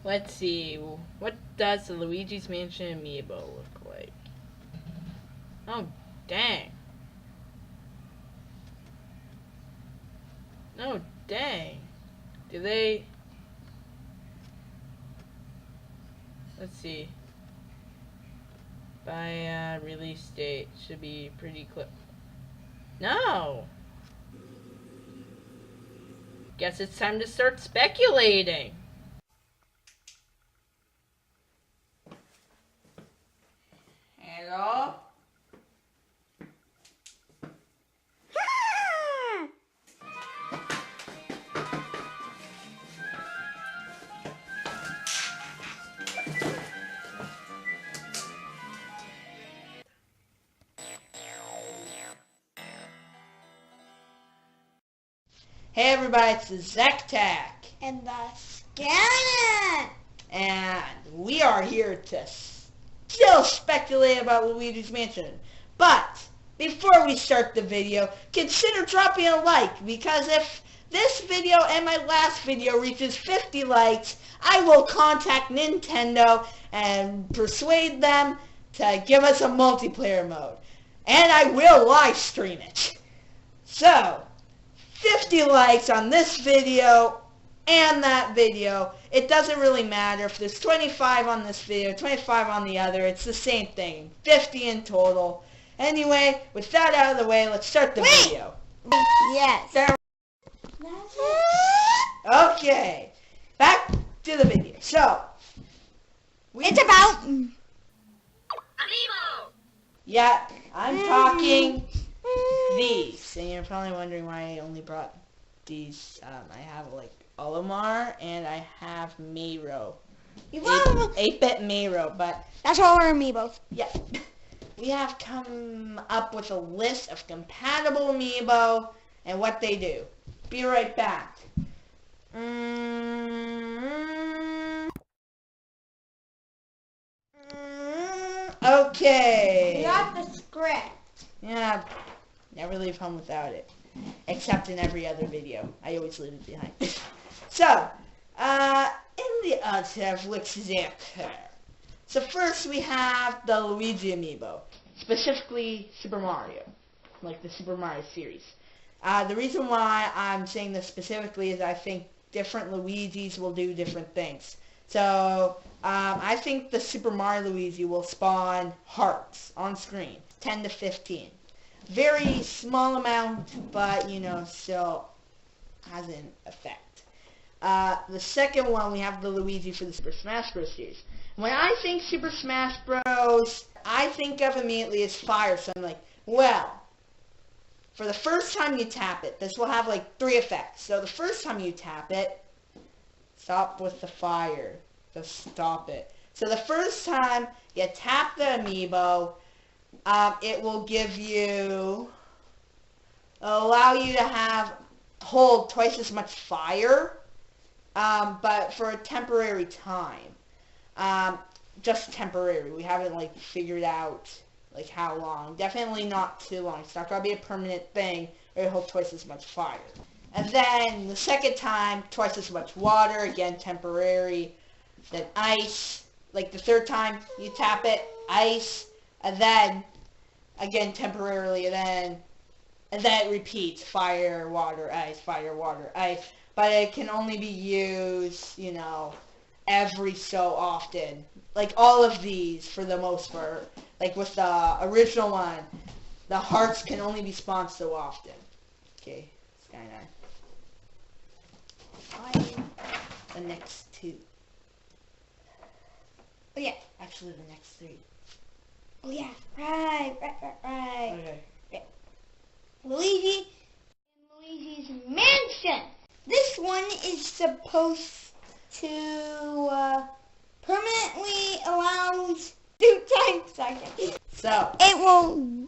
Let's see. What does the Luigi's Mansion Amiibo look like? Oh, dang. Oh, dang. Do they... Let's see. By release date should be pretty close. No! Guess it's time to start speculating. Hello? Hey everybody, it's the Zektac. And the SkyNine. And we are here to still speculate about Luigi's Mansion. But before we start the video, consider dropping a like, because if this video and my last video reaches 50 likes, I will contact Nintendo and persuade them to give us a multiplayer mode. And I will live stream it. So, 50 likes on this video and that video. It doesn't really matter if there's 25 on this video, 25 on the other. It's the same thing. 50 in total. Anyway, with that out of the way, let's start the video. Yes. Okay. Back to the video. So, It's about Amiibo! yeah, I'm talking these. And you're probably wondering why I only brought these. I have like Olimar and I have Mayro. 8-bit Mayro, but that's all our amiibos. yeah. We have come up with a list of compatible Amiibo and what they do. Be right back. Okay. We got the script. Yeah, never leave home without it. Except in every other video. I always leave it behind. So, in the other, which is it? So first we have the Luigi Amiibo. Specifically Super Mario. Like the Super Mario series. The reason why I'm saying this specifically is I think different Luigis will do different things. So, I think the Super Mario Luigi will spawn hearts on screen. 10 to 15. Very small amount, but, you know, still has an effect. The second one, we have the Luigi for the Super Smash Bros. Series. When I think Super Smash Bros., I think of immediately as fire. So I'm like, well, for the first time you tap it, this will have like 3 effects. So the first time you tap it, stop with the fire. Just stop it. So the first time you tap the Amiibo, it will give you, allow you to hold twice as much fire, but for a temporary time. Just temporary. We haven't like figured out like how long. Definitely not too long. It's not going to be a permanent thing or it'll hold twice as much fire. And then the second time, twice as much water, again temporary. Then ice. Like the third time you tap it, ice, and then again temporarily, and then it repeats, fire, water, ice, fire, water, ice. But it can only be used, you know, every so often. Like all of these for the most part. Like with the original one, the hearts can only be spawned so often. Okay, SkyNine. The next 2. Oh yeah. Actually, the next 3. Oh yeah. Right. Okay. Luigi and Luigi's Mansion. This one is supposed to permanently allows 2 time seconds. So, It will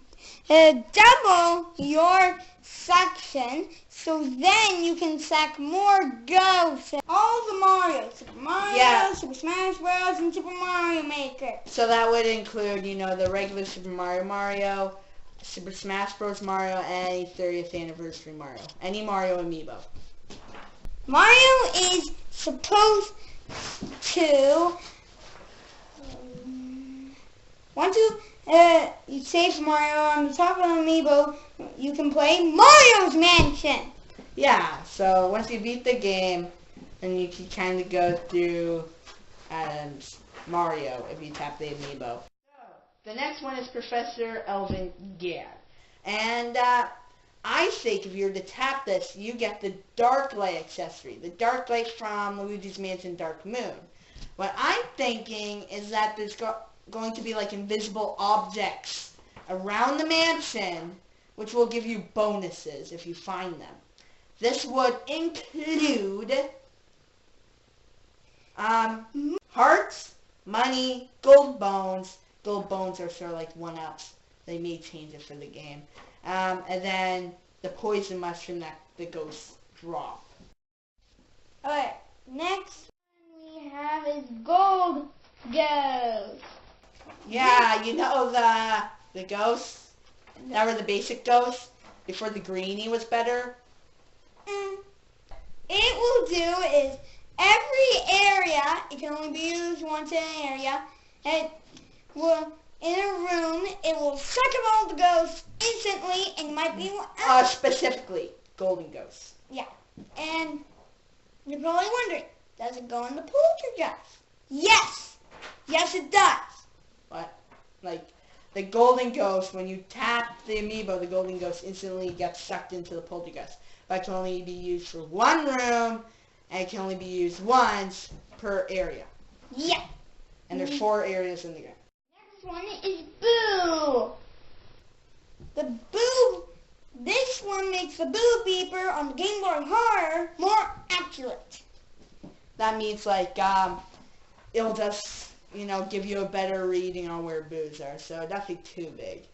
double your section, so then you can sack more ghosts. All the Marios. Super Mario, Yeah. Super Smash Bros. And Super Mario Maker. so that would include, you know, the regular Super Mario, Super Smash Bros. Mario, and any 30th anniversary Mario. Any Mario Amiibo. Mario is supposed to once you save Mario on the top of the Amiibo, you can play Mario's Mansion. Yeah, so once you beat the game, then you can kind of go through Mario if you tap the Amiibo. The next one is Professor Elvin Gadd. And I think if you were to tap this, you get the Dark Light accessory. The Dark Light from Luigi's Mansion Dark Moon. What I'm thinking is that there's going to be like invisible objects around the mansion, which will give you bonuses if you find them. This would include hearts, money, gold bones. Gold bones are sort of like one-ups. They may change it for the game. And then the poison mushroom that the ghosts drop. Alright, next one we have is Gold Ghost. Yeah, you know the ghosts? That were the basic ghosts before the greenie was better? It will do is every area, it can only be used once in an area, and will, in a room, it will suck up all the ghosts instantly, and you might be specifically, golden ghosts. Yeah, and you're probably wondering, does it go in the poltergeist? Yes! Yes, it does. What? Like, the golden ghost, when you tap the Amiibo, the golden ghost instantly gets sucked into the poltergeist. But it can only be used for one room, and it can only be used once per area. Yeah. And there's 4 areas in the game. Next one is Boo. The Boo, this one makes the Boo beeper on the Game Boy Horror more accurate. That means, like, it'll just, give you a better reading on where Boos are. So nothing too big.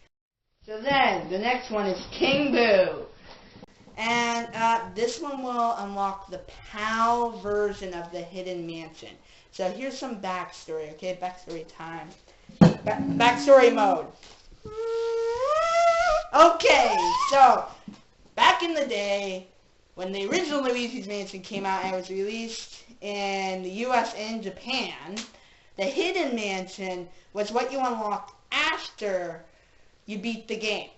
So then, the next one is King Boo. And this one will unlock the PAL version of the Hidden Mansion. So here's some backstory, okay? Backstory time. Backstory mode. Okay, so back in the day, when the original Luigi's Mansion came out and was released in the US and Japan, the Hidden Mansion was what you unlocked after you beat the game.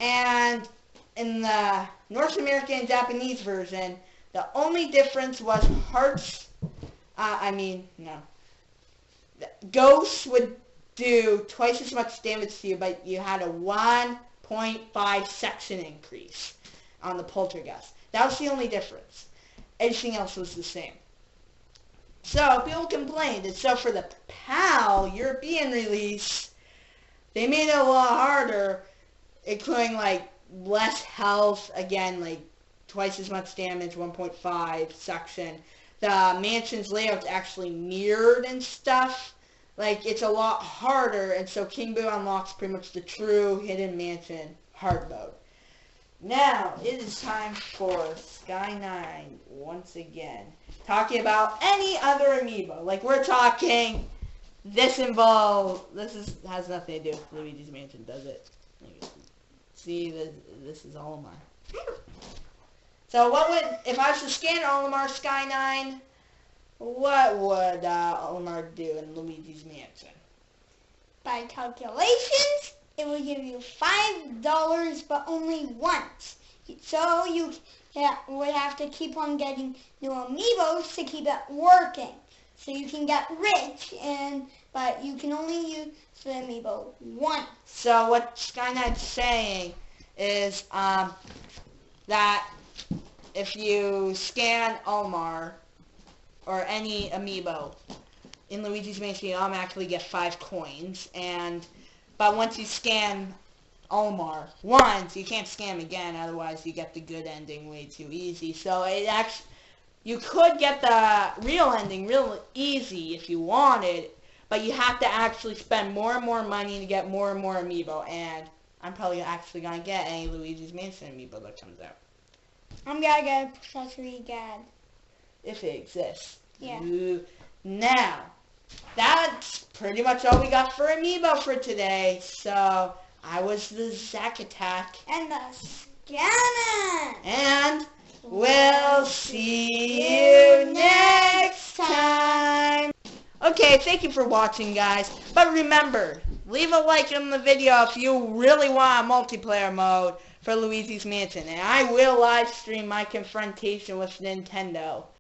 And in the North American and Japanese version, the only difference was hearts, ghosts would do twice as much damage to you, but you had a 1.5 section increase on the poltergeist. That was the only difference. Everything else was the same. So people complained, and so for the PAL European release, they made it a lot harder, including like less health, again, like twice as much damage, 1.5 section. The mansion's layout's actually mirrored and stuff. Like, it's a lot harder, and so King Boo unlocks pretty much the true Hidden Mansion hard mode. Now, it is time for SkyNine once again. Talking about any other Amiibo. Like, we're talking, this has nothing to do with Luigi's Mansion, does it? See, this is Olimar. So what would, if I was to scan Olimar SkyNine, what would Olimar do in Luigi's Mansion? By calculations, it will give you $5, but only once. So you would have to keep on getting new Amiibos to keep it working. So you can get rich, but you can only use the Amiibo once. So what SkyNine's saying is that if you scan Olimar or any Amiibo in Luigi's Mansion, you automatically get 5 coins. But once you scan Olimar once, you can't scan him again. Otherwise, you get the good ending way too easy. So you could get the real ending real easy if you wanted, but you have to actually spend more and more money to get more and more Amiibo. And I'm probably actually gonna get any Luigi's Mansion Amiibo that comes out. I'm gonna get Professor Gadd. If it exists. Yeah. Now, that's pretty much all we got for Amiibo for today. So, I was the Zack Attack. And the Scanner. And We'll see you next time. Okay, thank you for watching, guys. But remember, leave a like on the video if you really want a multiplayer mode for Luigi's Mansion. And I will live stream my confrontation with Nintendo.